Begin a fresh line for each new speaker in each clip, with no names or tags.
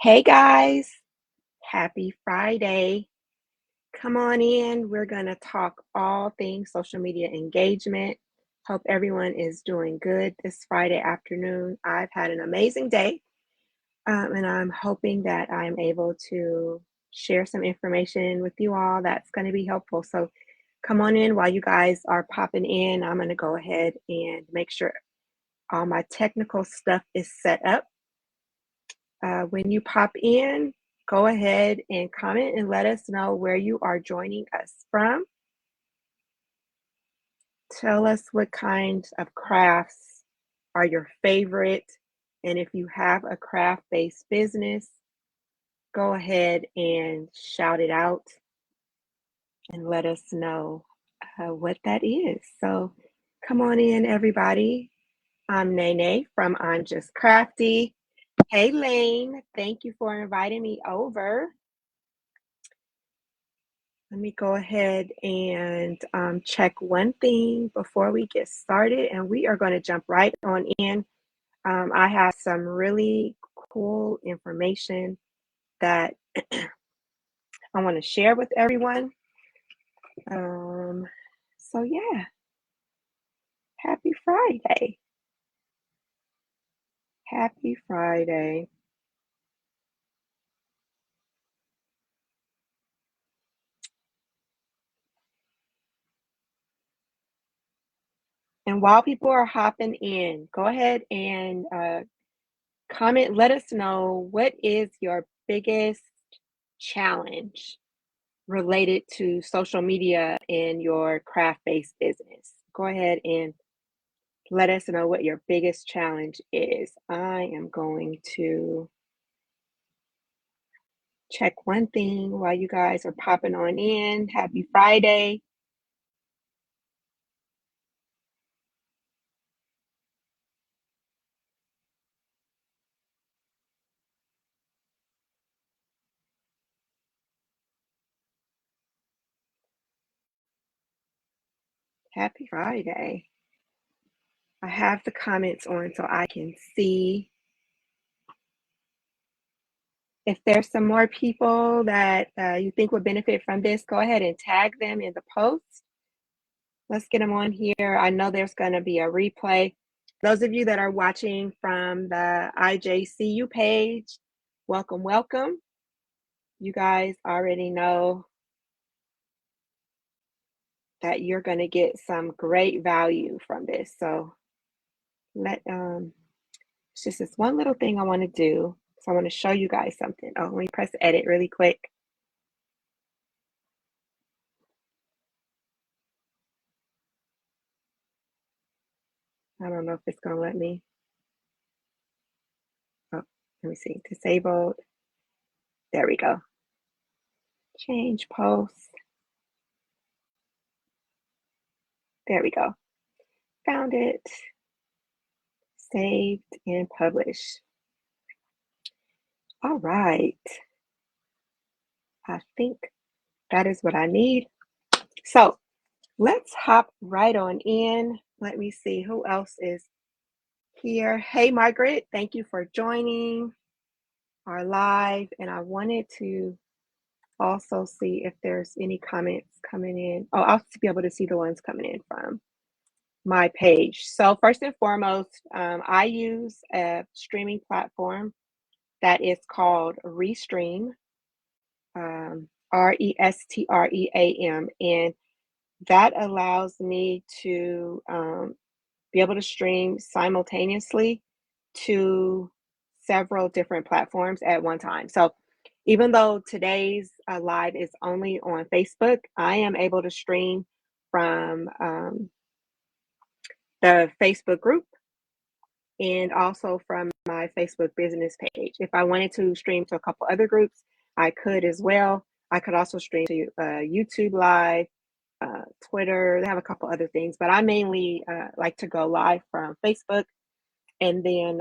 Hey guys, happy Friday. Come on in. We're going to talk all things social media engagement. Hope everyone is doing good this Friday afternoon. I've had an amazing day, and I'm hoping that I'm able to share some information with you all that's going to be helpful. So come on in while you guys are popping in. I'm going to go ahead and make sure all my technical stuff is set up. When you pop in, go ahead and comment and let us know where you are joining us from. Tell us what kinds of crafts are your favorite. And if you have a craft-based business, go ahead and shout it out and let us know what that is. So come on in, everybody. I'm Nene from I'm Just Crafty. Hey, Lane, thank you for inviting me over. Let me go ahead and check one thing before we get started, and we are going to jump right on in. I have some really cool information that I want to share with everyone. So yeah, happy Friday. Happy Friday. And while people are hopping in, go ahead and comment, let us know what is your biggest challenge related to social media in your craft-based business. Go ahead and let us know what your biggest challenge is. I am going to check one thing while you guys are popping on in. Happy Friday. Happy Friday. I have the comments on so I can see. If there's some more people that you think would benefit from this, go ahead and tag them in the post. Let's get them on here. I know there's going to be a replay. Those of you that are watching from the IJCU page, welcome, welcome. You guys already know that you're going to get some great value from this. So it's just this one little thing I want to do. So I want to show you guys something. Oh, let me press edit really quick. I don't know if it's going to let me. Oh, let me see. Disabled. There we go. Change post. There we go. Found it. Saved and published. All right. I think that is what I need. So let's hop right on in. Let me see who else is here. Hey, Margaret, thank you for joining our live. And I wanted to also see if there's any comments coming in. Oh, I'll be able to see the ones coming in from my page. So first and foremost, I use a streaming platform that is called Restream, Restream, and that allows me to be able to stream simultaneously to several different platforms at one time. So even though today's live is only on Facebook, I am able to stream from the Facebook group and also from my Facebook business page. If I wanted to stream to a couple other groups, I could as well. I could also stream to YouTube Live, Twitter. They have a couple other things, but I mainly like to go live from Facebook, and then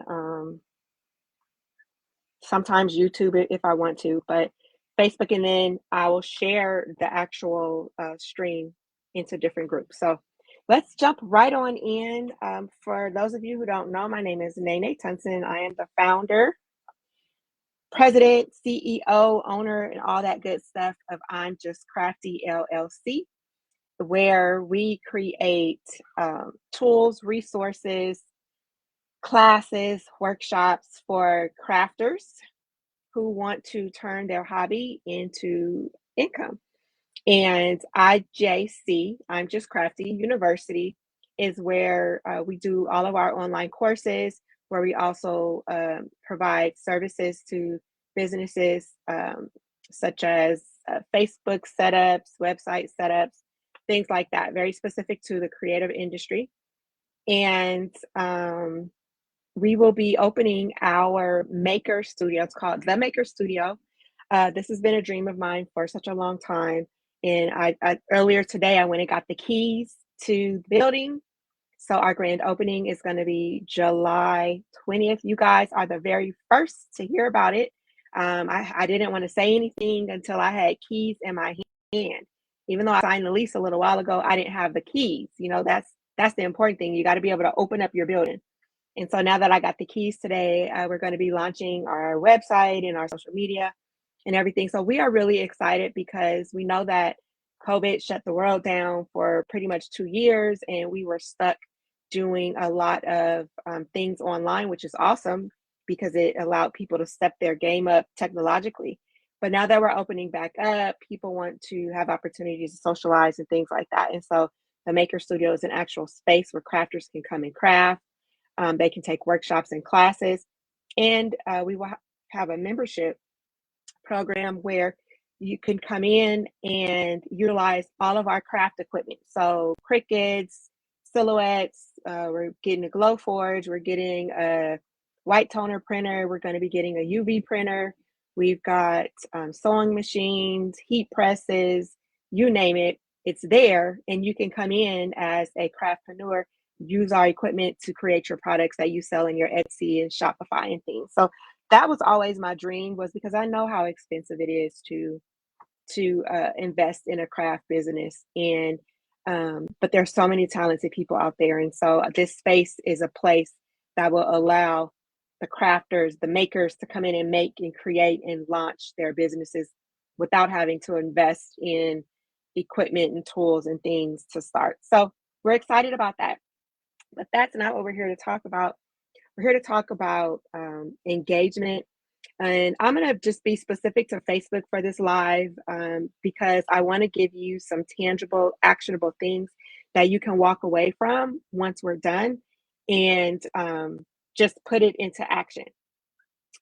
sometimes YouTube if I want to, but Facebook, and then I will share the actual stream into different groups. So let's jump right on in. For those of you who don't know, my name is Nene Tunson. I am the founder, president, CEO, owner, and all that good stuff of I'm Just Crafty LLC, where we create tools, resources, classes, workshops for crafters who want to turn their hobby into income. And IJC, I'm Just Crafty University, is where we do all of our online courses, where we also provide services to businesses such as Facebook setups, website setups, things like that, very specific to the creative industry. And we will be opening our maker studio. It's called The Maker Studio. This has been a dream of mine for such a long time. And I earlier today, I went and got the keys to the building. So our grand opening is going to be July 20th. You guys are the very first to hear about it. I didn't want to say anything until I had keys in my hand. Even though I signed the lease a little while ago, I didn't have the keys. You know, that's the important thing. You got to be able to open up your building. And so now that I got the keys today, we're going to be launching our website and our social media and everything. So we are really excited because we know that COVID shut the world down for pretty much 2 years, and we were stuck doing a lot of things online, which is awesome because it allowed people to step their game up technologically. But now that we're opening back up, people want to have opportunities to socialize and things like that. And so the Maker Studio is an actual space where crafters can come and craft. They can take workshops and classes, and we will have a membership program where you can come in and utilize all of our craft equipment. So Cricuts, silhouettes, we're getting a glow forge, we're getting a white toner printer, we're going to be getting a UV printer, we've got sewing machines, heat presses, you name it, it's there, and you can come in as a craftpreneur, use our equipment to create your products that you sell in your Etsy and Shopify and things. So that was always my dream, was because I know how expensive it is to invest in a craft business. And but there's so many talented people out there, and so this space is a place that will allow the crafters, the makers, to come in and make and create and launch their businesses without having to invest in equipment and tools and things to start. So we're excited about that. But that's not what we're here to talk about. We're here to talk about engagement. And I'm going to just be specific to Facebook for this live because I want to give you some tangible, actionable things that you can walk away from once we're done and just put it into action.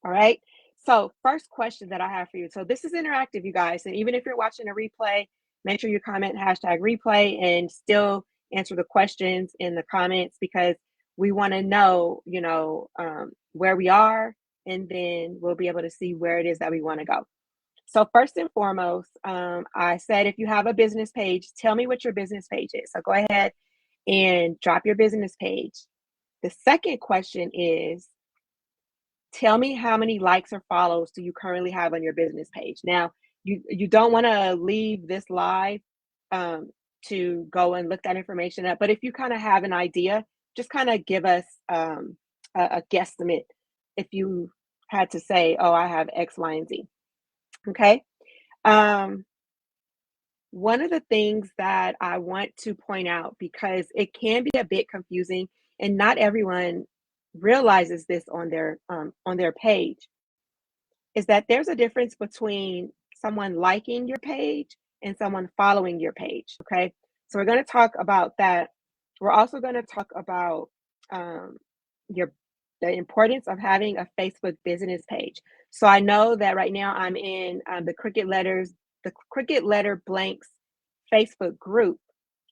All right. So, first question that I have for you. So, this is interactive, you guys. And even if you're watching a replay, make sure you comment hashtag replay and still answer the questions in the comments because we want to know, where we are, and then we'll be able to see where it is that we want to go. So, first and foremost, I said if you have a business page, tell me what your business page is. So, go ahead and drop your business page. The second question is, tell me how many likes or follows do you currently have on your business page. Now, you don't want to leave this live to go and look that information up, but if you kind of have an idea, just kind of give us a guesstimate if you had to say, oh, I have X, Y, and Z. Okay. One of the things that I want to point out, because it can be a bit confusing and not everyone realizes this on their page, is that there's a difference between someone liking your page and someone following your page. Okay. So we're going to talk about that. We're also going to talk about the importance of having a Facebook business page. So I know that right now I'm in the Cricut Letter Blanks Facebook group,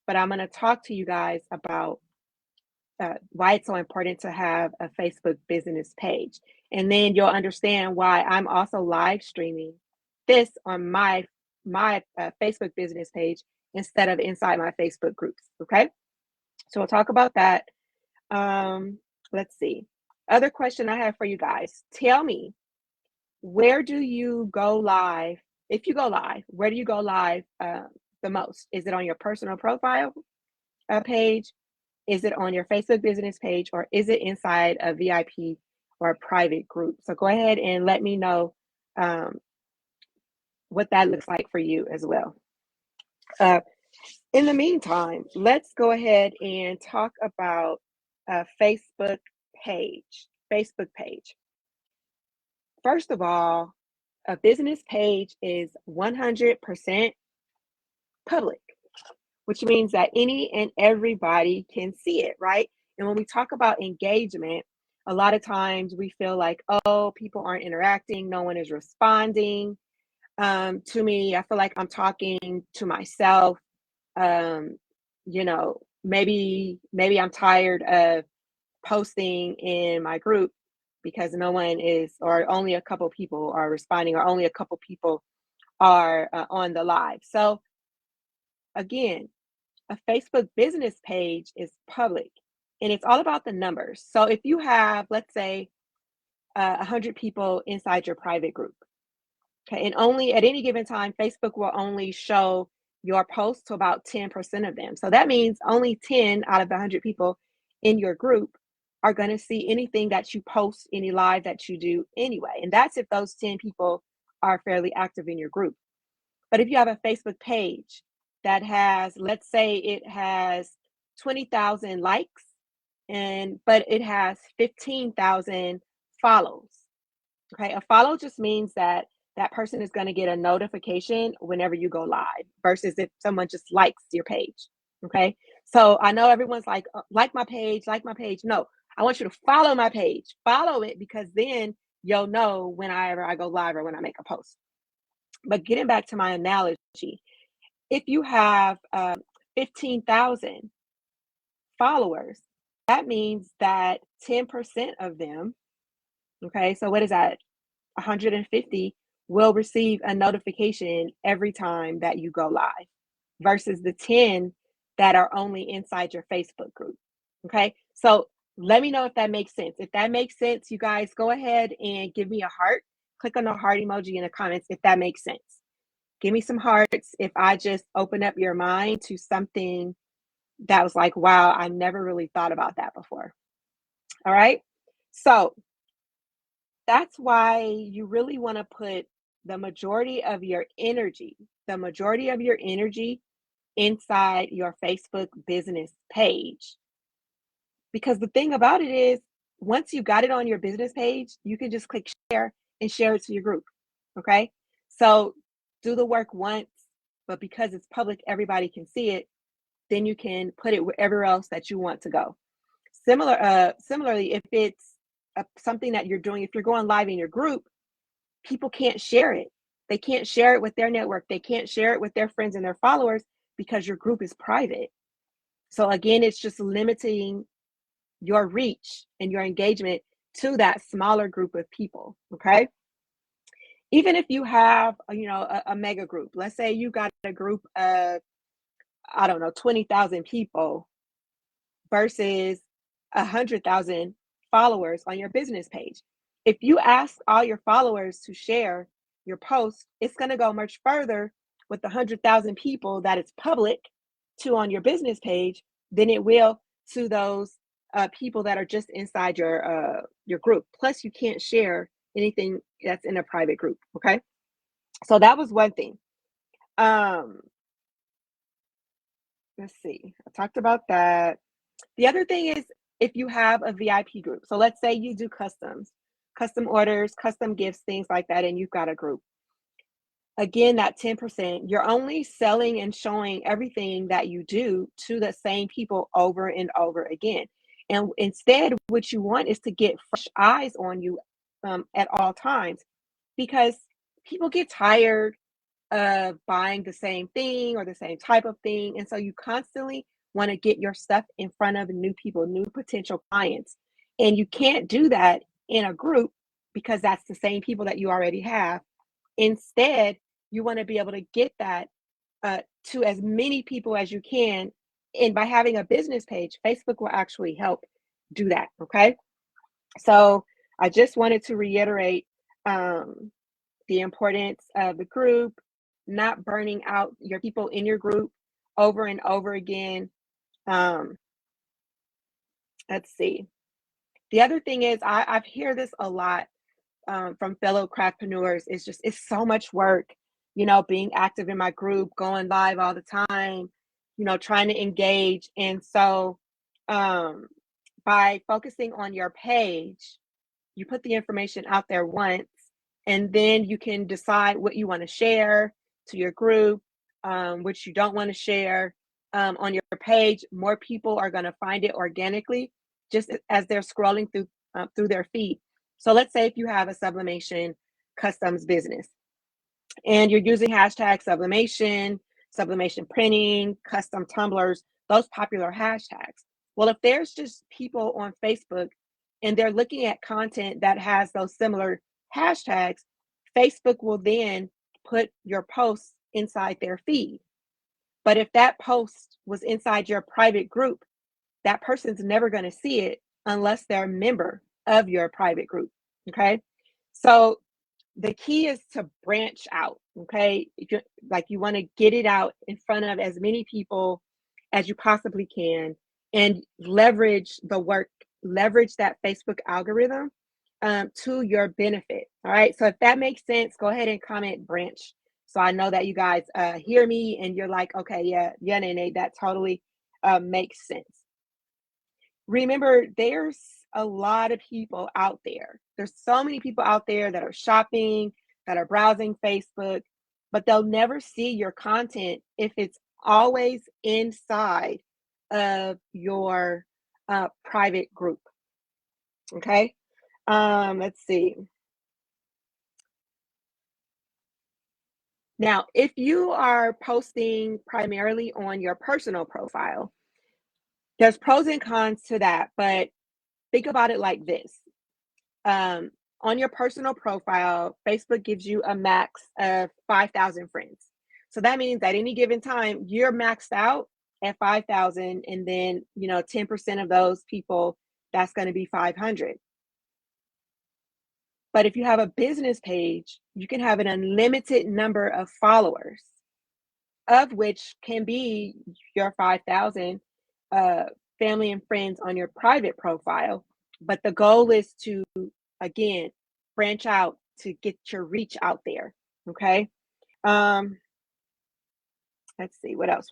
but I'm going to talk to you guys about why it's so important to have a Facebook business page. And then you'll understand why I'm also live streaming this on my Facebook business page instead of inside my Facebook groups. Okay. So we'll talk about that. Let's see. Other question I have for you guys. Tell me, where do you go live? If you go live, where do you go live the most? Is it on your personal profile page? Is it on your Facebook business page, or is it inside a VIP or a private group? So go ahead and let me know um, what that looks like for you as well. In the meantime, let's go ahead and talk about a Facebook page. Facebook page. First of all, a business page is 100% public, which means that any and everybody can see it, right? And when we talk about engagement, a lot of times we feel like, oh, people aren't interacting, no one is responding. To me, I feel like I'm talking to myself. um, maybe I'm tired of posting in my group because no one is, or only a couple people are responding, or only a couple people are on the live. So again, a Facebook business page is public, and it's all about the numbers. So if you have, let's say, 100 people inside your private group, okay, and only at any given time, Facebook will only show your posts to about 10% of them. So that means only 10 out of the 100 people in your group are going to see anything that you post, any live that you do anyway. And that's if those 10 people are fairly active in your group. But if you have a Facebook page that has, let's say it has 20,000 likes, but it has 15,000 follows. Okay, a follow just means that that person is going to get a notification whenever you go live versus if someone just likes your page. Okay, so I know everyone's like, like my page, like my page. No, I want you to follow my page, follow it, because then you'll know whenever I go live or when I make a post. But getting back to my analogy, if you have 15,000 followers, that means that 10% of them, okay, so what is that? 150 will receive a notification every time that you go live versus the 10 that are only inside your Facebook group. Okay, so let me know if that makes sense. If that makes sense, you guys go ahead and give me a heart. Click on the heart emoji in the comments if that makes sense. Give me some hearts if I just open up your mind to something that was like, wow, I never really thought about that before. All right. So that's why you really want to put the majority of your energy, inside your Facebook business page. Because the thing about it is, once you got it on your business page, you can just click share and share it to your group. Okay. So do the work once, but because it's public, everybody can see it. Then you can put it wherever else that you want to go. Similarly, if it's something that you're doing, if you're going live in your group, people can't share it. They can't share it with their network. They can't share it with their friends and their followers because your group is private. So again, it's just limiting your reach and your engagement to that smaller group of people. Okay. Even if you have, a mega group, let's say you got a group of, I don't know, 20,000 people versus 100,000 followers on your business page. If you ask all your followers to share your post, it's going to go much further with the 100,000 people that it's public to on your business page than it will to those people that are just inside your group. Plus, you can't share anything that's in a private group. Okay, so that was one thing. Let's see. I talked about that. The other thing is, if you have a VIP group, so let's say you do custom orders, custom gifts, things like that, and you've got a group. Again, that 10%, you're only selling and showing everything that you do to the same people over and over again. And instead, what you want is to get fresh eyes on you at all times, because people get tired of buying the same thing or the same type of thing. And so you constantly want to get your stuff in front of new people, new potential clients. And you can't do that in a group because that's the same people that you already have. Instead, you want to be able to get that to as many people as you can. And by having a business page, Facebook will actually help do that. Okay. So I just wanted to reiterate the importance of the group, not burning out your people in your group over and over again. Um, let's see. The other thing is, I hear this a lot from fellow craftpreneurs. It's so much work, being active in my group, going live all the time, trying to engage. And so by focusing on your page, you put the information out there once, and then you can decide what you want to share to your group, which you don't want to share on your page. More people are going to find it organically just as they're scrolling through their feed. So let's say if you have a sublimation customs business and you're using hashtag sublimation printing, custom tumblers, those popular hashtags. Well, if there's just people on Facebook and they're looking at content that has those similar hashtags, Facebook will then put your posts inside their feed. But if that post was inside your private group, that person's never going to see it unless they're a member of your private group. Okay. So the key is to branch out. Okay. You want to get it out in front of as many people as you possibly can and leverage that Facebook algorithm to your benefit. All right. So if that makes sense, go ahead and comment branch. So I know that you guys hear me and you're like, okay, yeah, Nene, that totally makes sense. Remember, there's a lot of people out there. There's so many people out there that are shopping, that are browsing Facebook, but they'll never see your content if it's always inside of your private group. Okay. Let's see. Now, if you are posting primarily on your personal profile, there's pros and cons to that, but think about it like this. On your personal profile, Facebook gives you a max of 5,000 friends. So that means at any given time, you're maxed out at 5,000, and then 10% of those people, that's going to be 500. But if you have a business page, you can have an unlimited number of followers, of which can be your 5,000 family and friends on your private profile. But the goal is to, again, branch out to get your reach out there. Okay. Let's see, what else?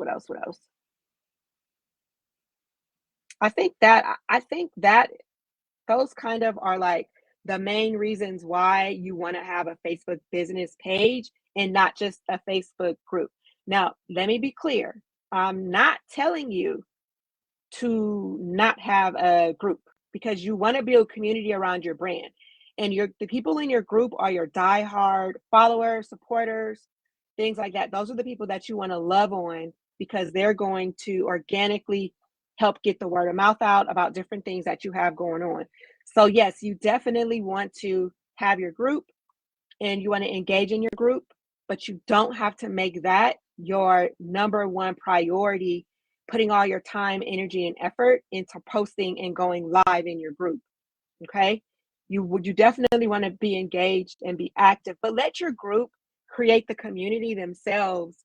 I think that those kind of are like the main reasons why you want to have a Facebook business page and not just a Facebook group. Now, let me be clear. I'm not telling you to not have a group, because you want to build community around your brand. And the people in your group are your diehard followers, supporters, things like that. Those are the people that you want to love on, because they're going to organically help get the word of mouth out about different things that you have going on. So yes, you definitely want to have your group and you want to engage in your group, but you don't have to make that your number one priority, putting all your time, energy, and effort into posting and going live in your group. Okay. You definitely want to be engaged and be active, but let your group create the community themselves,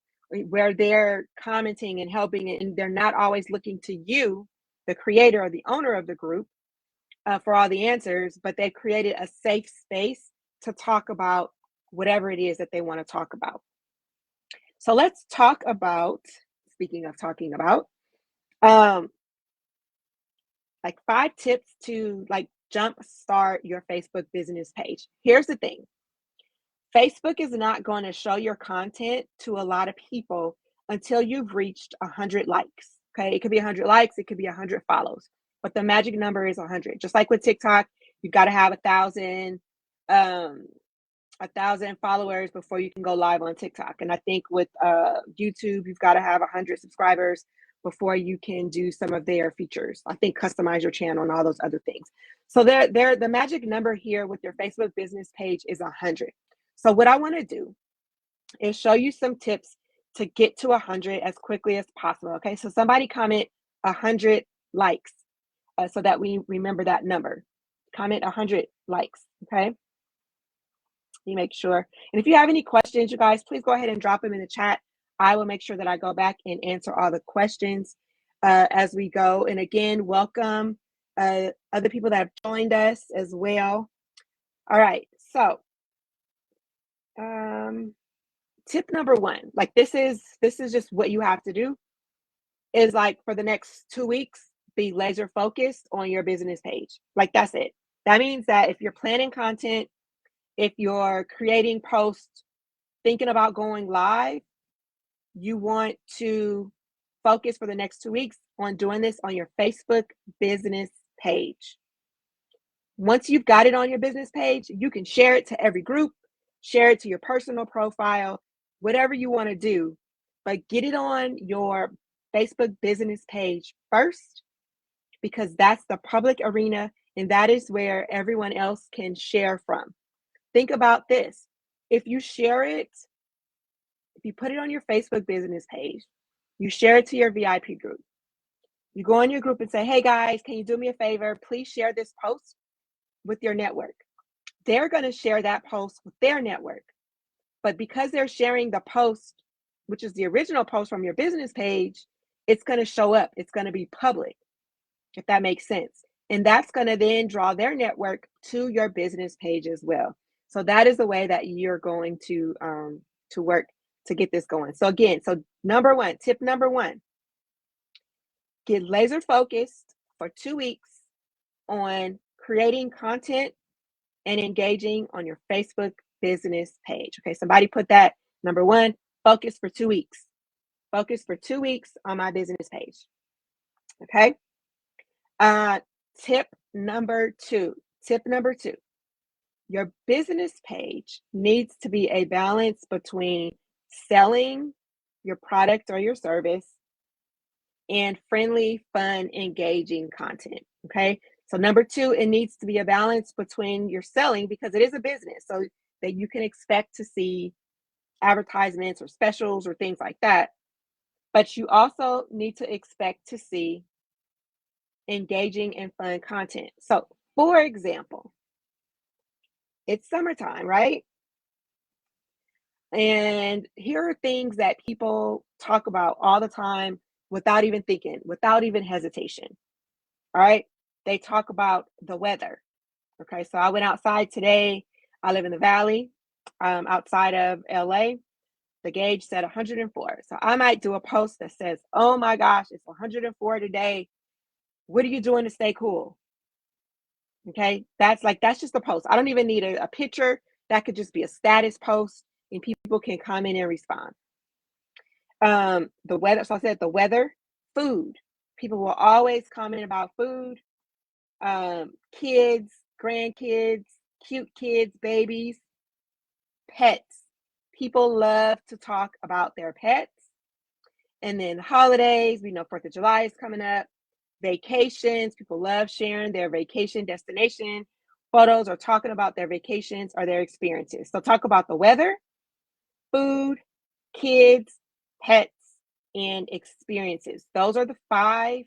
where they're commenting and helping, and they're not always looking to you, the creator or the owner of the group, for all the answers, but they've created a safe space to talk about whatever it is that they want to talk about. So let's talk about, speaking of talking about, like 5 tips to like jumpstart your Facebook business page. Here's the thing. Facebook is not going to show your content to a lot of people until you've reached 100 likes. Okay. It could be 100 likes. It could be 100 follows, but the magic number is 100. Just like with TikTok, you've got to have 1,000 followers before you can go live on TikTok. And I think with YouTube, you've got to have 100 subscribers before you can do some of their features. I think customize your channel and all those other things. So the magic number here with your Facebook business page is 100. So what I want to do is show you some tips to get to 100 as quickly as possible. Okay, so somebody comment 100 likes so that we remember that number. Comment 100 likes. Okay. You make sure. And if you have any questions, you guys, please go ahead and drop them in the chat. I will make sure that I go back and answer all the questions as we go. And again, welcome other people that have joined us as well. All right. So, tip number one, like this is just what you have to do, is like for the next 2 weeks, be laser focused on your business page. Like that's it. That means that if you're planning content, if you're creating posts, thinking about going live, you want to focus for the next 2 weeks on doing this on your Facebook business page. Once you've got it on your business page, you can share it to every group, share it to your personal profile, whatever you want to do, but get it on your Facebook business page first, because that's the public arena and that is where everyone else can share from. Think about this. If you share it, if you put it on your Facebook business page, you share it to your VIP group, you go in your group and say, hey guys, can you do me a favor? Please share this post with your network. They're going to share that post with their network. But because they're sharing the post, which is the original post from your business page, it's going to show up. It's going to be public, if that makes sense. And that's going to then draw their network to your business page as well. So that is the way that you're going to work to get this going. So again, number one, tip number one, get laser focused for 2 weeks on creating content and engaging on your Facebook business page. Okay, somebody put that. Number one, focus for 2 weeks. Focus for 2 weeks on my business page. Okay. Tip number two. Your business page needs to be a balance between selling your product or your service and friendly, fun, engaging content. Okay. So number two, it needs to be a balance between your selling, because it is a business, so that you can expect to see advertisements or specials or things like that. But you also need to expect to see engaging and fun content. So for example, it's summertime, right? And here are things that people talk about all the time without even thinking, without even hesitation. All right. They talk about the weather. Okay. So I went outside today. I live in the valley, outside of LA. The gauge said 104. So I might do a post that says, oh my gosh, it's 104 today. What are you doing to stay cool? Okay. That's just a post. I don't even need a picture. That could just be a status post and people can comment and respond. The weather. So I said the weather, food. People will always comment about food. Kids, grandkids, cute kids, babies, pets. People love to talk about their pets. And then holidays, we know 4th of July is coming up. Vacations, people love sharing their vacation destination photos or talking about their vacations or their experiences. So talk about the weather, food, kids, pets, and experiences. Those are the 5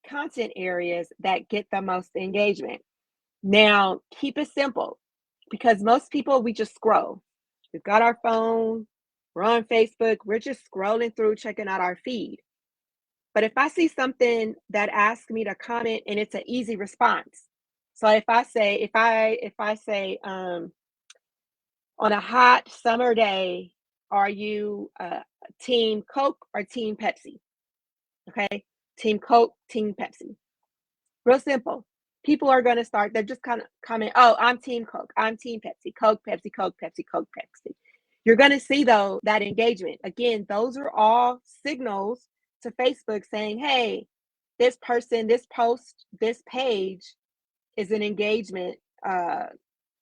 content areas that get the most engagement. Now, keep it simple, because most people, we just scroll. We've got our phone, we're on Facebook, we're just scrolling through, checking out our feed. But if I see something that asks me to comment and it's an easy response. So if I say, on a hot summer day, are you team Coke or team Pepsi? Okay, team Coke, team Pepsi. Real simple. People are going to start, they're just kind of comment, oh, I'm team Coke, I'm team Pepsi, Coke, Pepsi, Coke, Pepsi, Coke, Pepsi. You're going to see, though, that engagement. Again, those are all signals to Facebook saying, hey, this person, this post, this page is an engagement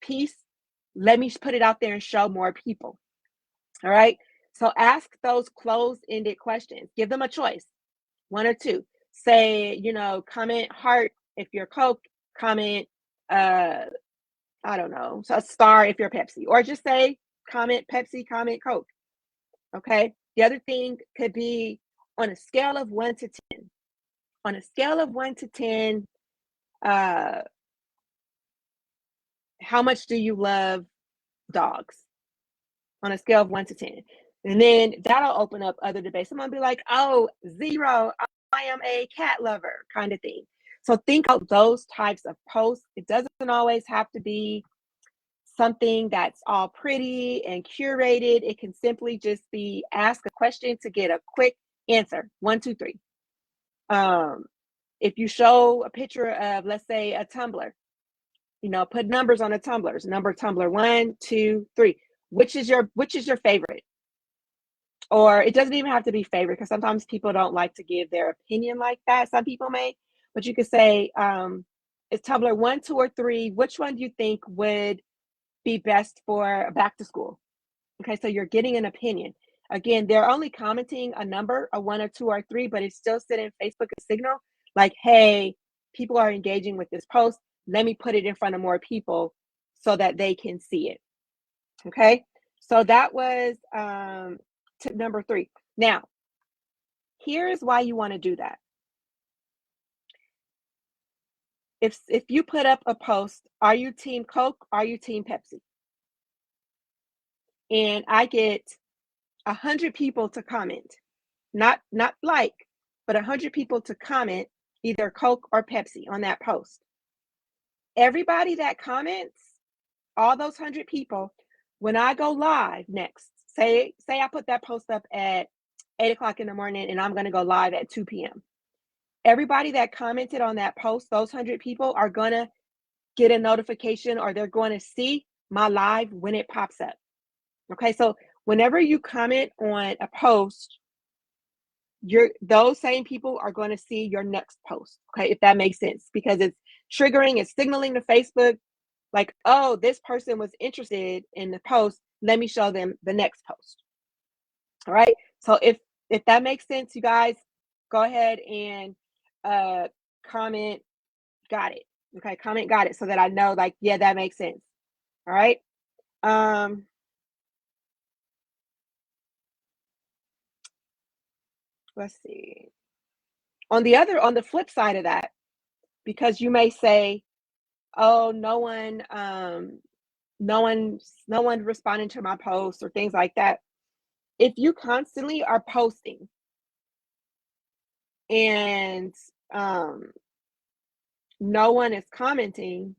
piece. Let me put it out there and show more people. All right. So ask those closed-ended questions. Give them a choice, 1 or 2. Say, comment heart if you're Coke, comment, I don't know, so a star if you're Pepsi, or just say, comment Pepsi, comment Coke. Okay. The other thing could be on a scale of 1 to 10. On a scale of 1 to 10, how much do you love dogs? On a scale of 1 to 10. And then that'll open up other debates. Someone will be like, oh, 0, I am a cat lover, kind of thing. So think of those types of posts. It doesn't always have to be something that's all pretty and curated. It can simply just be ask a question to get a quick answer. 1, 2, 3. If you show a picture of, let's say, a tumbler, put numbers on the tumblers. Number tumbler 1, 2, 3. Which is your favorite? Or it doesn't even have to be favorite, because sometimes people don't like to give their opinion like that. Some people may, but you could say, is tumbler 1, 2, or 3? Which one do you think would be best for back to school? Okay, so you're getting an opinion. Again, they're only commenting a number, a 1 or 2 or 3, but it's still sending Facebook a signal like, hey, people are engaging with this post. Let me put it in front of more people so that they can see it. Okay, so that was tip number 3. Now, here's why you want to do that. If you put up a post, are you team Coke? Are you team Pepsi? And I get 100 people to comment, not like, but 100 people to comment either Coke or Pepsi on that post. Everybody that comments, all those 100 people, when I go live next, say I put that post up at 8 o'clock in the morning and I'm going to go live at 2 p.m. Everybody that commented on that post, those 100 people are going to get a notification, or they're going to see my live when it pops up. Okay, so whenever you comment on a post, those same people are going to see your next post. Okay, if that makes sense, because it's triggering, it's signaling to Facebook like, oh, this person was interested in the post. Let me show them the next post. All right. So if that makes sense, you guys, go ahead and comment got it. Okay, comment got it, so that I know, like, yeah, that makes sense. All right. Let's see. On the flip side of that, because you may say, oh, no one responding to my posts or things like that. If you constantly are posting and no one is commenting,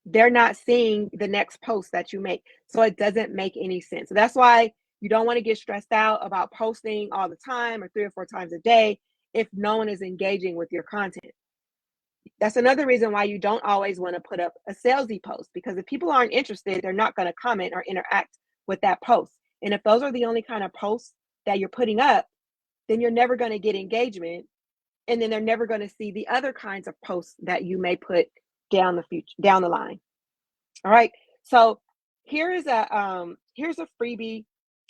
they're not seeing the next post that you make. So it doesn't make any sense. So that's why you don't want to get stressed out about posting all the time or 3 or 4 times a day if no one is engaging with your content. That's another reason why you don't always want to put up a salesy post, because if people aren't interested, they're not going to comment or interact with that post. And if those are the only kind of posts that you're putting up, then you're never going to get engagement. And then they're never going to see the other kinds of posts that you may put down the line. All right. So here's a freebie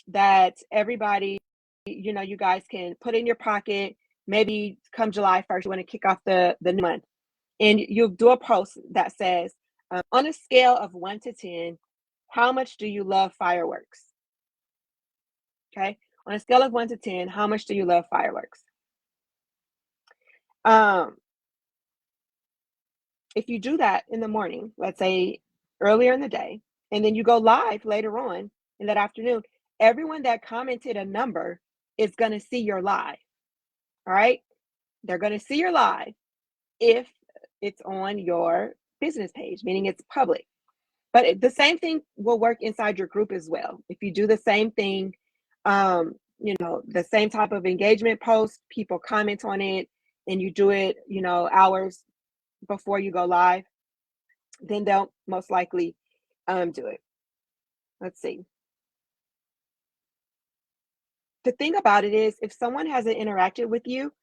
that everybody, you guys can put in your pocket. Maybe come July 1st, you want to kick off the new month. And you'll do a post that says, on a scale of 1 to 10, how much do you love fireworks? Okay. On a scale of 1 to 10, how much do you love fireworks? If you do that in the morning, let's say earlier in the day, and then you go live later on in that afternoon, everyone that commented a number is going to see your live. All right. They're going to see your live if it's on your business page, meaning it's public. But the same thing will work inside your group as well. If you do the same thing, the same type of engagement post, people comment on it, and you do it, hours before you go live, then they'll most likely do it. Let's see. The thing about it is, if someone hasn't interacted with you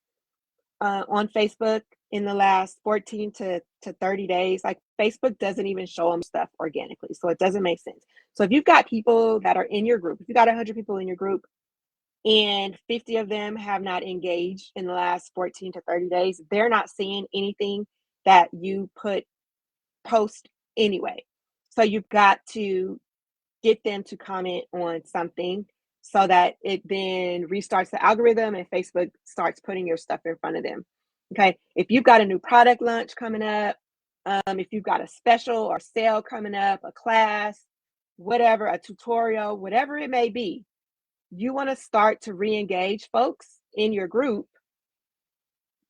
on Facebook in the last 14 to 30 days, like, Facebook doesn't even show them stuff organically. So it doesn't make sense. So if you've got people that are in your group, if you got 100 people in your group and 50 of them have not engaged in the last 14 to 30 days, they're not seeing anything that you post anyway. So you've got to get them to comment on something so that it then restarts the algorithm and Facebook starts putting your stuff in front of them. Okay. If you've got a new product launch coming up, if you've got a special or sale coming up, a class, whatever, a tutorial, whatever it may be, you want to start to re-engage folks in your group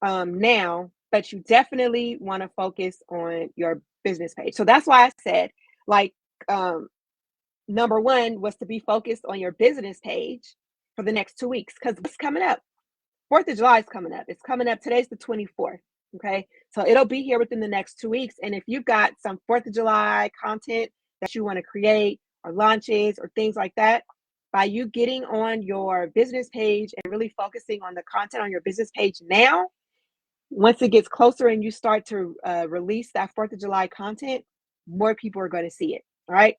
now, but you definitely want to focus on your business page. So that's why I said, like, number one was to be focused on your business page for the next 2 weeks, because what's coming up? 4th of July is coming up. It's coming up. Today's the 24th. Okay. So it'll be here within the next 2 weeks. And if you've got some 4th of July content that you want to create, or launches or things like that, by you getting on your business page and really focusing on the content on your business page now, once it gets closer and you start to release that 4th of July content, more people are going to see it. All right.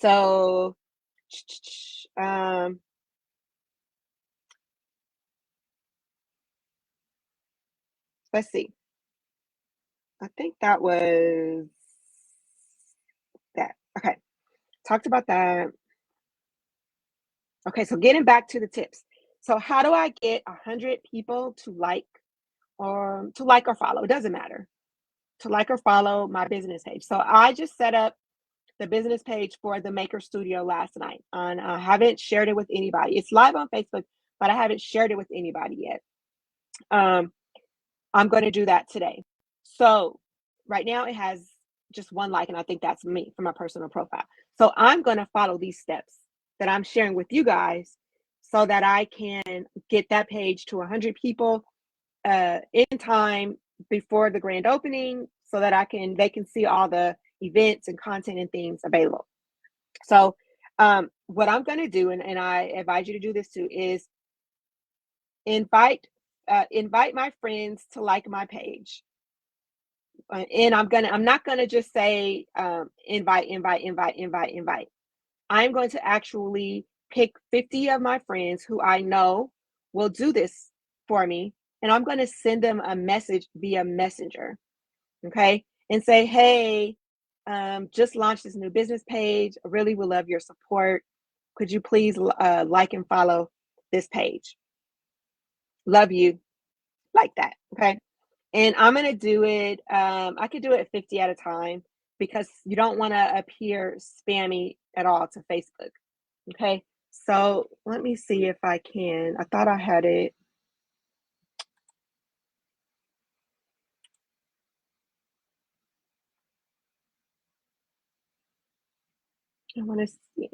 So, let's see. I think that was that. Okay. Talked about that. Okay. So getting back to the tips. So how do I get 100 people to like or follow? It doesn't matter. To like or follow my business page. So I just set up the business page for the Maker Studio last night. And I haven't shared it with anybody. It's live on Facebook, but I haven't shared it with anybody yet. I'm going to do that today. So right now it has just one like, and I think that's me for my personal profile. So I'm going to follow these steps that I'm sharing with you guys so that I can get that page to 100 people in time before the grand opening, so that they can see all the events and content and things available. So what I'm going to do, and I advise you to do this too, is invite my friends to like my page. And I'm not gonna just say invite. I'm going to actually pick 50 of my friends who I know will do this for me, and I'm going to send them a message via Messenger, okay, and say, hey, just launched this new business page. I really would love your support. Could you please like and follow this page? Love you, like that, okay? And I'm going to do it, I could do it 50 at a time, because you don't want to appear spammy at all to Facebook, okay? So let me see if I can. I thought I had it. I want to see.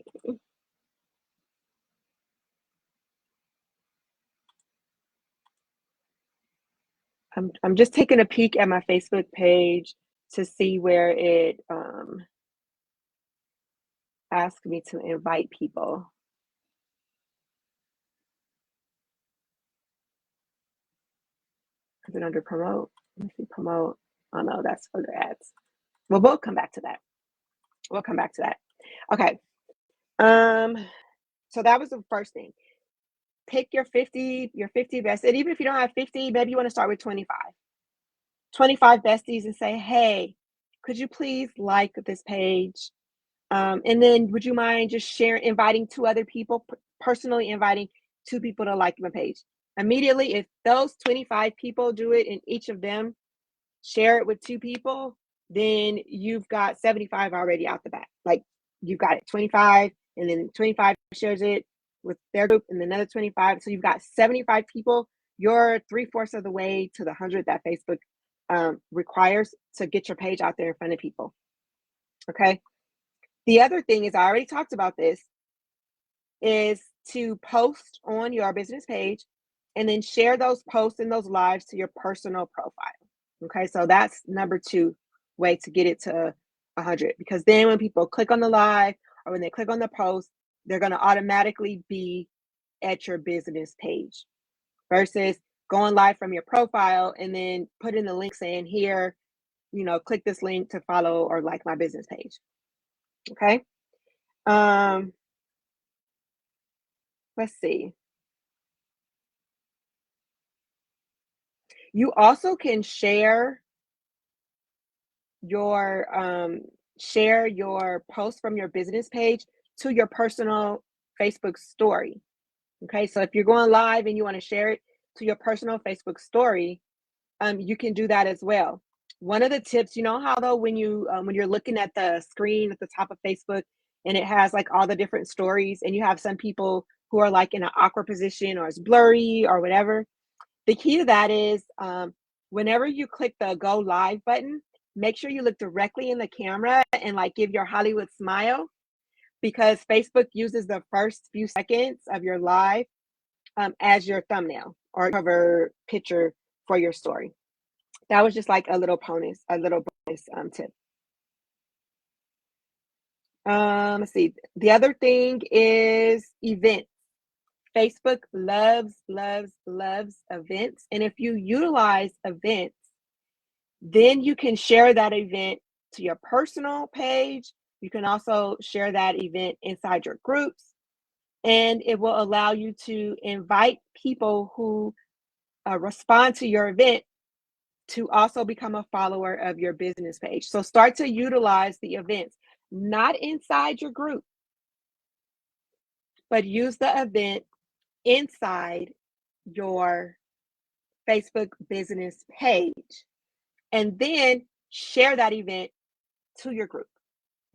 I'm just taking a peek at my Facebook page to see where it asked me to invite people. Is it under promote? Let me see, promote. Oh no, that's for the ads. Well, we'll come back to that. Okay. So that was the first thing. Pick your 50 best. And even if you don't have 50, maybe you want to start with 25 besties, and say, hey, could you please like this page? And then would you mind just inviting 2 other people, personally inviting 2 people to like my page? Immediately, if those 25 people do it and each of them share it with 2 people, then you've got 75 already out the back. Like, you've got it 25, and then 25 shares it with their group, and another 25. So you've got 75 people. You're 3/4 of the way to the 100 that Facebook requires to get your page out there in front of people. Okay. The other thing is, I already talked about this, is to post on your business page and then share those posts and those lives to your personal profile. Okay, so that's number 2 way to get it to 100, because then when people click on the live or when they click on the post, they're going to automatically be at your business page, versus going live from your profile and then put in the link saying, here, click this link to follow or like my business page. Okay. Let's see. You also can share your post from your business page to your personal Facebook story. Okay, so if you're going live and you want to share it to your personal Facebook story, you can do that as well. One of the tips, how though when you're looking at the screen at the top of Facebook, and it has like all the different stories, and you have some people who are like in an awkward position, or it's blurry or whatever. The key to that is, whenever you click the go live button, make sure you look directly in the camera and like give your Hollywood smile. because Facebook uses the first few seconds of your live as your thumbnail or cover picture for your story. That was just like a little bonus tip. Let's see. The other thing is events. Facebook loves events. And if you utilize events, then you can share that event to your personal page. You can also share that event inside your groups, and it will allow you to invite people who respond to your event to also become a follower of your business page. So start to utilize the events, not inside your group, but use the event inside your Facebook business page, and then share that event to your group.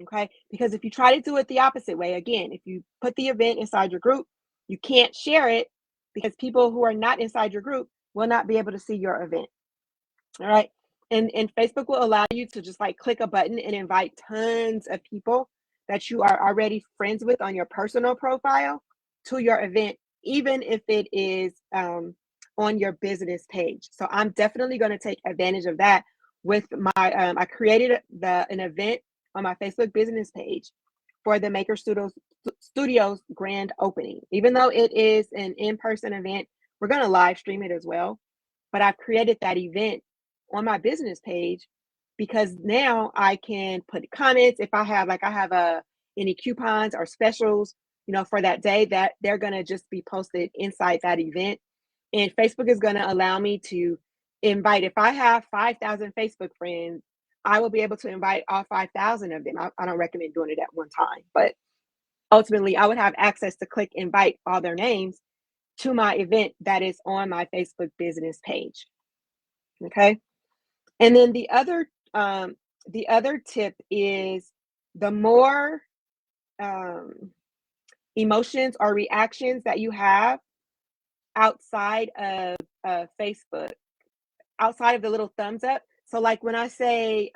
Okay, because if you try to do it the opposite way, again, if you put the event inside your group, you can't share it because people who are not inside your group will not be able to see your event. All right. And Facebook will allow you to just like click a button and invite tons of people that you are already friends with on your personal profile to your event, even if it is on your business page. So I'm definitely going to take advantage of that with my, I created an event on my Facebook business page for the Maker Studios grand opening. Even though it is an in-person event, we're going to live stream it as well. But I've created that event on my business page because now I can put comments. If I have any coupons or specials, for that day, that they're going to just be posted inside that event. And Facebook is going to allow me to invite, if I have 5,000 Facebook friends, I will be able to invite all 5,000 of them. I don't recommend doing it at one time, but ultimately I would have access to click invite all their names to my event that is on my Facebook business page. Okay. And then the other tip is the more emotions or reactions that you have outside of Facebook, outside of the little thumbs up. So like when I say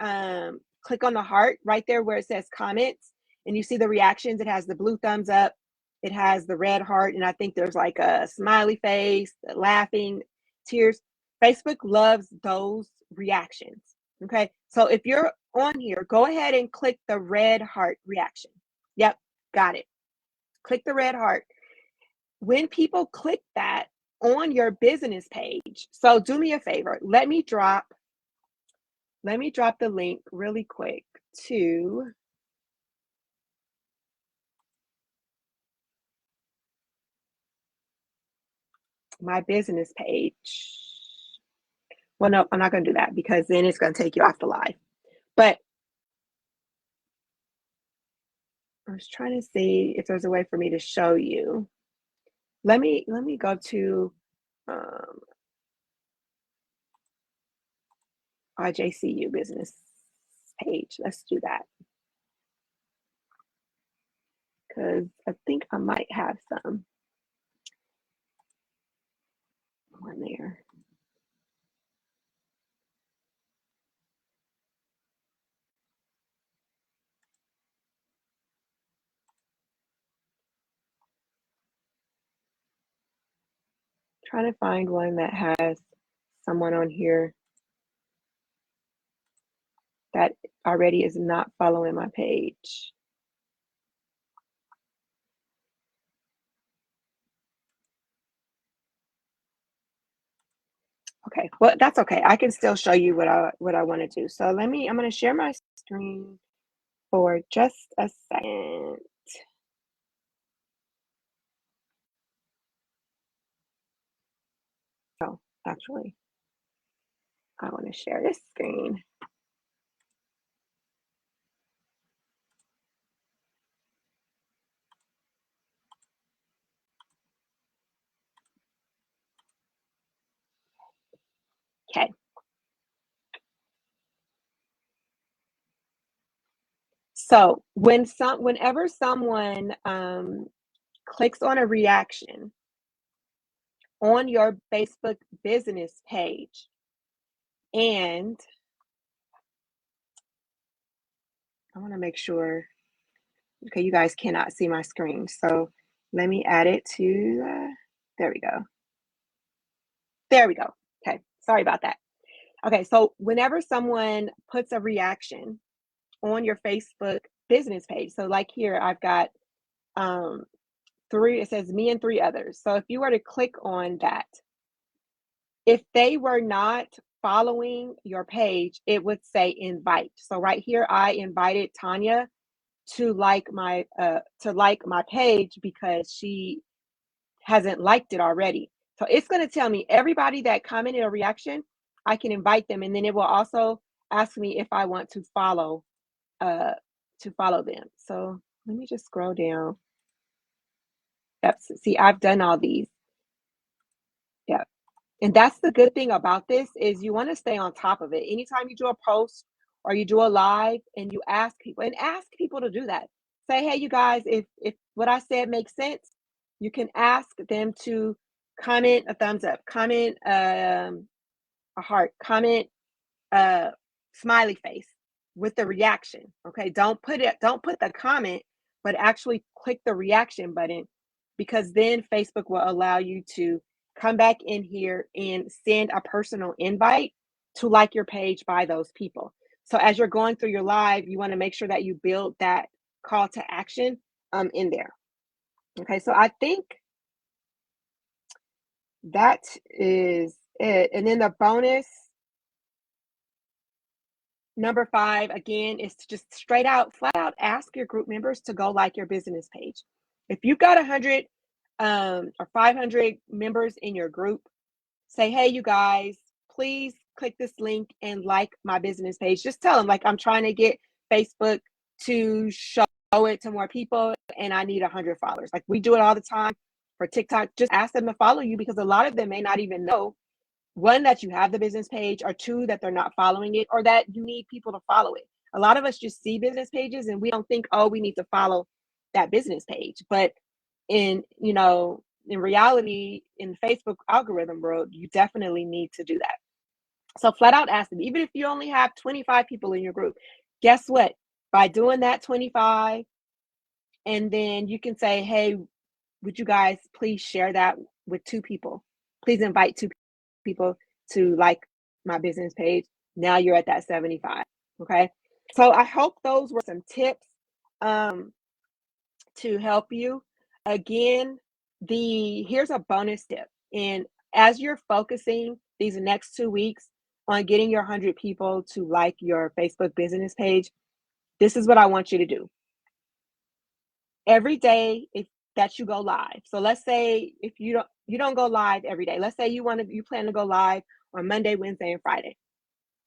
click on the heart right there where it says comments, and you see the reactions, it has the blue thumbs up, it has the red heart, and I think there's like a smiley face, laughing, tears. Facebook loves those reactions. Okay, so if you're on here, go ahead and click the red heart reaction. Yep, got it. Click the red heart. When people click that on your business page, so do me a favor, let me drop the link really quick to my business page. Well, no, I'm not going to do that because then it's going to take you off the live. But I was trying to see if there's a way for me to show you. Let me go to IJCU business page. Let's do that because I think I might have some on there. Trying to find one that has someone on here that already is not following my page. Okay, well, that's okay. I can still show you what I want to do. So I'm going to share my screen for just a second. Oh, actually, I want to share this screen. Okay. So whenever someone clicks on a reaction on your Facebook business page, and I want to make sure Okay, you guys cannot see my screen, so let me add it to, there we go. There we go. Okay, sorry about that. Okay, so whenever someone puts a reaction on your Facebook business page, so like here, I've got three, it says me and three others. So if you were to click on that, if they were not following your page, it would say invite. So right here, I invited Tanya to like my page because she hasn't liked it already. So it's going to tell me everybody that commented a reaction, I can invite them, and then it will also ask me if I want to follow them. So let me just scroll down. Yep, see, I've done all these. Yeah. And that's the good thing about this is you want to stay on top of it. Anytime you do a post or you do a live and you ask people to do that. Say, hey, you guys, if what I said makes sense, you can ask them to comment a thumbs up, comment a heart, comment a smiley face with the reaction. Okay. Don't put the comment, but actually click the reaction button, because then Facebook will allow you to come back in here and send a personal invite to like your page by those people. So as you're going through your live, you want to make sure that you build that call to action in there. Okay, so I think that is it. And then the bonus number 5, again, is to just flat out ask your group members to go like your business page. If you've got 100 or 500 members in your group, say, hey, you guys, please click this link and like my business page. Just tell them, like, I'm trying to get Facebook to show it to more people and I need 100 followers. Like we do it all the time for TikTok. Just ask them to follow you, because a lot of them may not even know, one, that you have the business page, or two, that they're not following it, or that you need people to follow it. A lot of us just see business pages and we don't think, oh, we need to follow that business page. But in reality, in the Facebook algorithm world, you definitely need to do that. So flat out ask them, even if you only have 25 people in your group, guess what? By doing that 25, and then you can say, hey, would you guys please share that with 2 people? Please invite 2 people to like my business page. Now you're at that 75. Okay. So I hope those were some tips to help you. Again, here's a bonus tip. And as you're focusing these next 2 weeks on getting your 100 people to like your Facebook business page, this is what I want you to do. Every day that you go live. So let's say if you don't go live every day. Let's say you plan to go live on Monday, Wednesday, and Friday.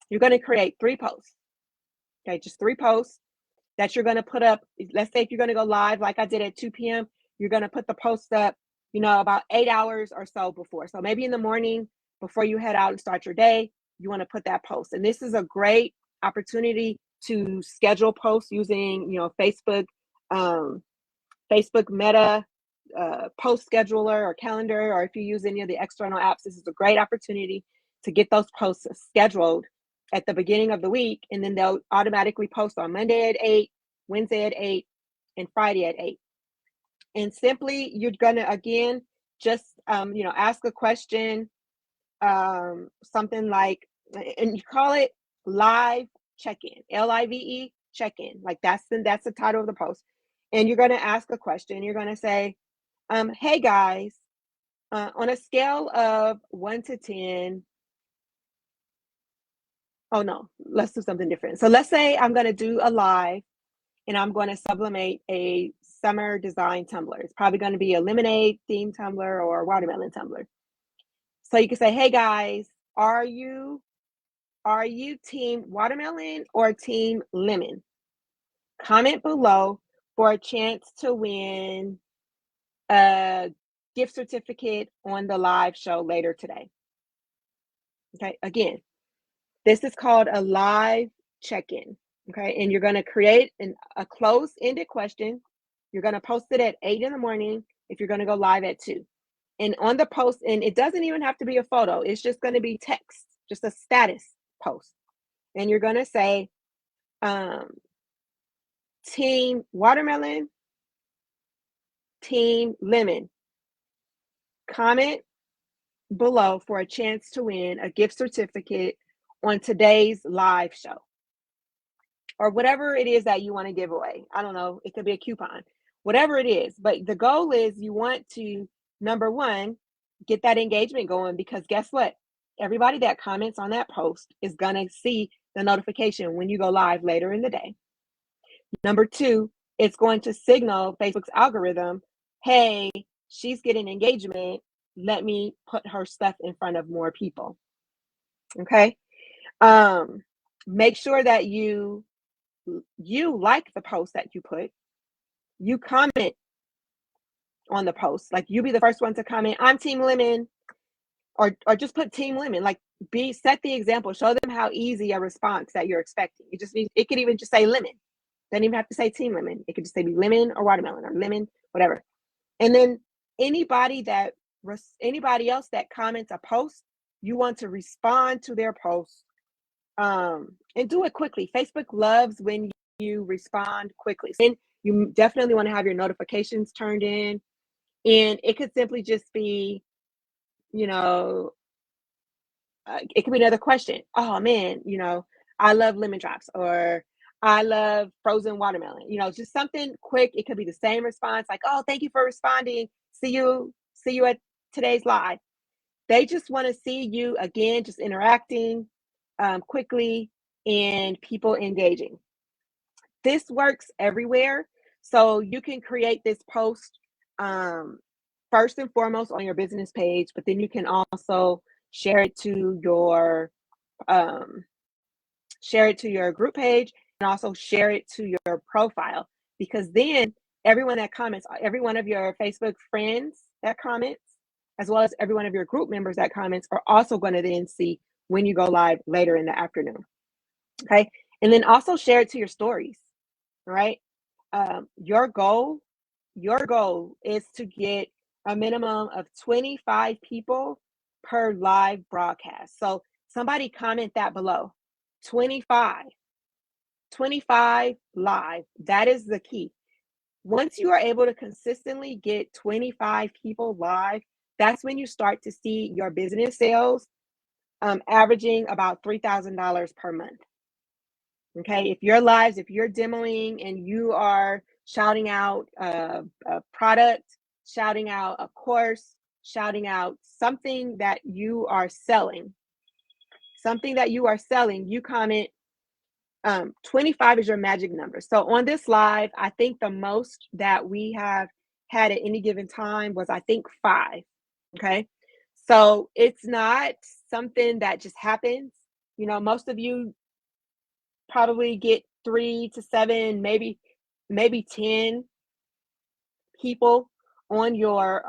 You're going to create 3 posts. Okay, just 3 posts that you're going to put up. Let's say if you're going to go live like I did at 2 p.m., you're going to put the post up, about 8 hours or so before. So maybe in the morning before you head out and start your day, you want to put that post. And this is a great opportunity to schedule posts using, Facebook Meta post scheduler or calendar, or if you use any of the external apps, this is a great opportunity to get those posts scheduled at the beginning of the week, and then they'll automatically post on Monday at 8, Wednesday at 8, and Friday at 8. And simply, you're gonna again just ask a question, something like, and you call it live check-in, LIVE check-in, like that's the title of the post. And you're going to ask a question. You're going to say, hey guys, on a scale of 1 to 10, oh no, let's do something different. So let's say I'm going to do a live and I'm going to sublimate a summer design tumbler. It's probably going to be a lemonade themed tumbler or a watermelon tumbler. So you can say, hey guys, are you team watermelon or team lemon? Comment below for a chance to win a gift certificate on the live show later today. Okay, again, this is called a live check-in. Okay, and you're going to create a closed-ended question. You're going to post it at 8 in the morning if you're going to go live at 2. And on the post, and it doesn't even have to be a photo, it's just going to be text, just a status post. And you're going to say, Team watermelon, team lemon. Comment below for a chance to win a gift certificate on today's live show, or whatever it is that you want to give away. I don't know, it could be a coupon, whatever it is. But the goal is you want to, number one, get that engagement going, because guess what? Everybody that comments on that post is going to see the notification when you go live later in the day. Number two, it's going to signal Facebook's algorithm, hey, she's getting engagement. Let me put her stuff in front of more people. Okay. Make sure that you like the post that you put. You comment on the post. Like, you be the first one to comment, I'm Team Lemon, or just put Team Lemon. Like, set the example. Show them how easy a response that you're expecting. It could even just say lemon. Doesn't even have to say Team Lemon. It could just say be lemon or watermelon or lemon, whatever. And then anybody else that comments a post, you want to respond to their post, and do it quickly. Facebook loves when you respond quickly. And you definitely want to have your notifications turned in. And it could simply just be, it could be another question. Oh man, I love lemon drops, or I love frozen watermelon. Just something quick. It could be the same response, like, oh, thank you for responding. See you at today's live. They just want to see you again, just interacting quickly, and people engaging. This works everywhere. So you can create this post first and foremost on your business page, but then you can also share it to your group page, and also share it to your profile, because then everyone that comments, every one of your Facebook friends that comments, as well as every one of your group members that comments, are also going to then see when you go live later in the afternoon. Okay. And then also share it to your stories. All right. Your goal is to get a minimum of 25 people per live broadcast. So somebody comment that below. 25 live. That is the key. Once you are able to consistently get 25 people live, that's when you start to see your business sales averaging about $3,000 per month. Okay, if you're demoing and you are shouting out a product, shouting out a course, shouting out something that you are selling, you comment 25 is your magic number. So on this live, I think the most that we have had at any given time was, I think, 5. Okay, so it's not something that just happens. Most of you probably get 3 to 7, maybe 10 people on your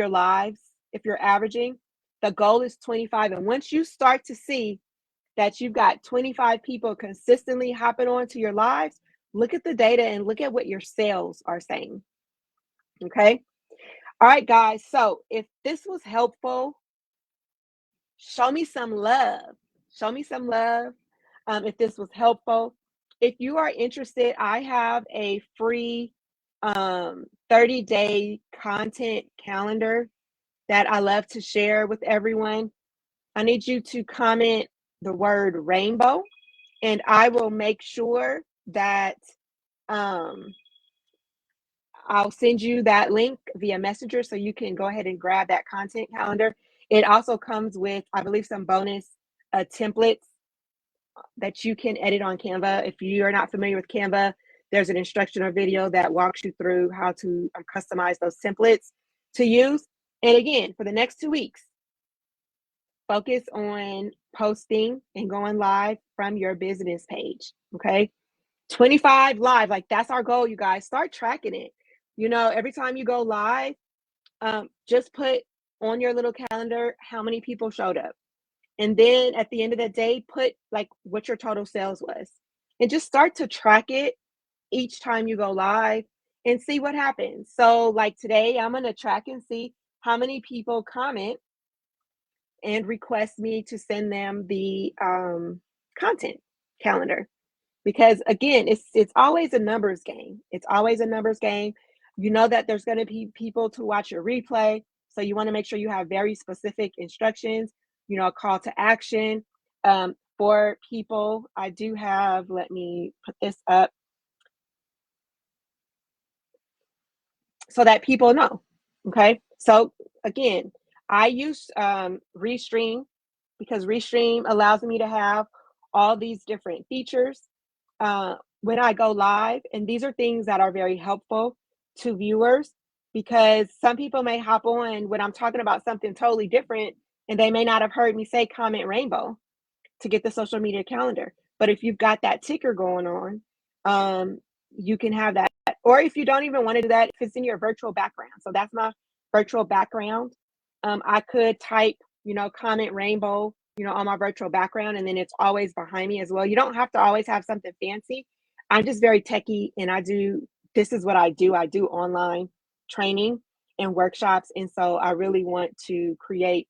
lives. If you're averaging, the goal is 25. And once you start to see that you've got 25 people consistently hopping onto your lives, look at the data and look at what your sales are saying. Okay. All right, guys. So if this was helpful, show me some love. If this was helpful. If you are interested, I have a free 30-day content calendar that I love to share with everyone. I need you to comment the word rainbow, and I will make sure that I'll send you that link via Messenger so you can go ahead and grab that content calendar. It also comes with, I believe, some bonus templates that you can edit on Canva. If you are not familiar with Canva, there's an instructional video that walks you through how to customize those templates to use. And again, for the next 2 weeks, focus on posting and going live from your business page. Okay. 25 live, like that's our goal, you guys. Start tracking it. Every time you go live, just put on your little calendar how many people showed up. And then at the end of the day, put like what your total sales was, and just start to track it each time you go live and see what happens. So like today, I'm going to track and see how many people comment and request me to send them the content calendar. Because again, it's always a numbers game. It's always a numbers game. You know that there's going to be people to watch your replay, so you want to make sure you have very specific instructions, a call to action. For people, I do have, let me put this up so that people know. Okay. So again, I use Restream because Restream allows me to have all these different features when I go live. And these are things that are very helpful to viewers because some people may hop on when I'm talking about something totally different and they may not have heard me say comment rainbow to get the social media calendar. But if you've got that ticker going on, you can have that. Or if you don't even want to do that, if it's in your virtual background. So that's my virtual background. I could type, comment rainbow, on my virtual background, and then it's always behind me as well. You don't have to always have something fancy. I'm just very techie, and this is what I do. I do online training and workshops. And so I really want to create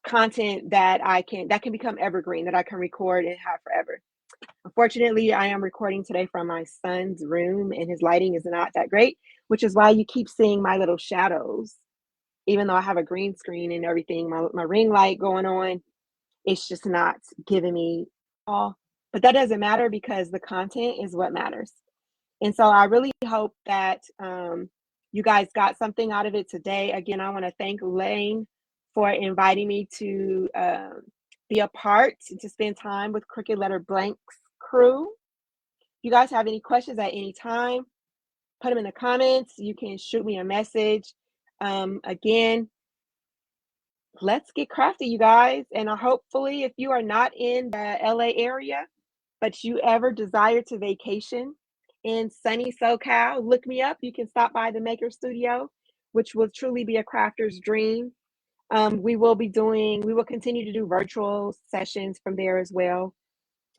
content that can become evergreen, that I can record and have forever. Unfortunately, I am recording today from my son's room and his lighting is not that great, which is why you keep seeing my little shadows. Even though I have a green screen and everything, my ring light going on, it's just not giving me all. But that doesn't matter because the content is what matters. And so I really hope that you guys got something out of it today. Again, I want to thank Lane for inviting me to be a part, to spend time with Crooked Letter Blank's crew. If you guys have any questions at any time, put them in the comments. You can shoot me a message. Again, let's get crafty, you guys. And hopefully, if you are not in the LA area, but you ever desire to vacation in sunny SoCal, look me up. You can stop by the Maker Studio, which will truly be a crafter's dream. We will continue to do virtual sessions from there as well.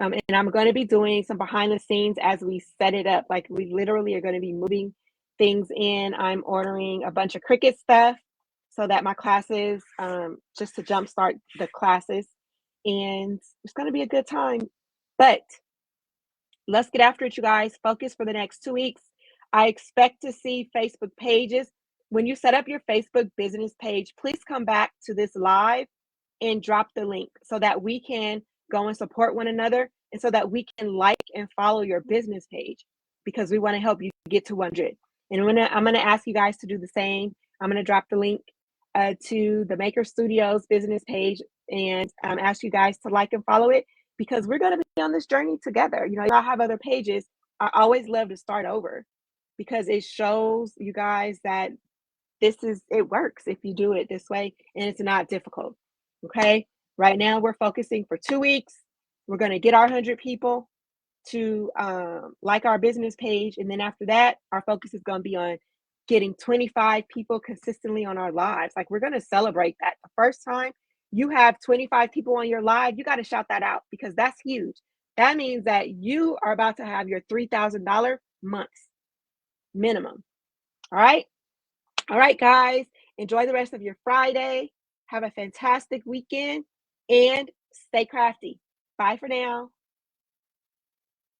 And I'm going to be doing some behind the scenes as we set it up. Like we literally are going to be moving things in. I'm ordering a bunch of Cricut stuff so that my classes, just to jumpstart the classes, and it's going to be a good time. But let's get after it, you guys. Focus for the next 2 weeks. I expect to see Facebook pages. When you set up your Facebook business page, please come back to this live and drop the link so that we can go and support one another and so that we can like and follow your business page because we want to help you get to 100. And I'm gonna ask you guys to do the same. I'm gonna drop the link to the Maker Studios business page and ask you guys to like and follow it because we're gonna be on this journey together. I have other pages. I always love to start over because it shows you guys that it works if you do it this way and it's not difficult. Okay. Right now we're focusing for 2 weeks. We're going to get our 100 people to like our business page. And then after that, our focus is going to be on getting 25 people consistently on our lives. Like we're going to celebrate that. The first time you have 25 people on your live, you got to shout that out because that's huge. That means that you are about to have your $3,000 months minimum. All right. All right, guys, enjoy the rest of your Friday. Have a fantastic weekend and stay crafty. Bye for now.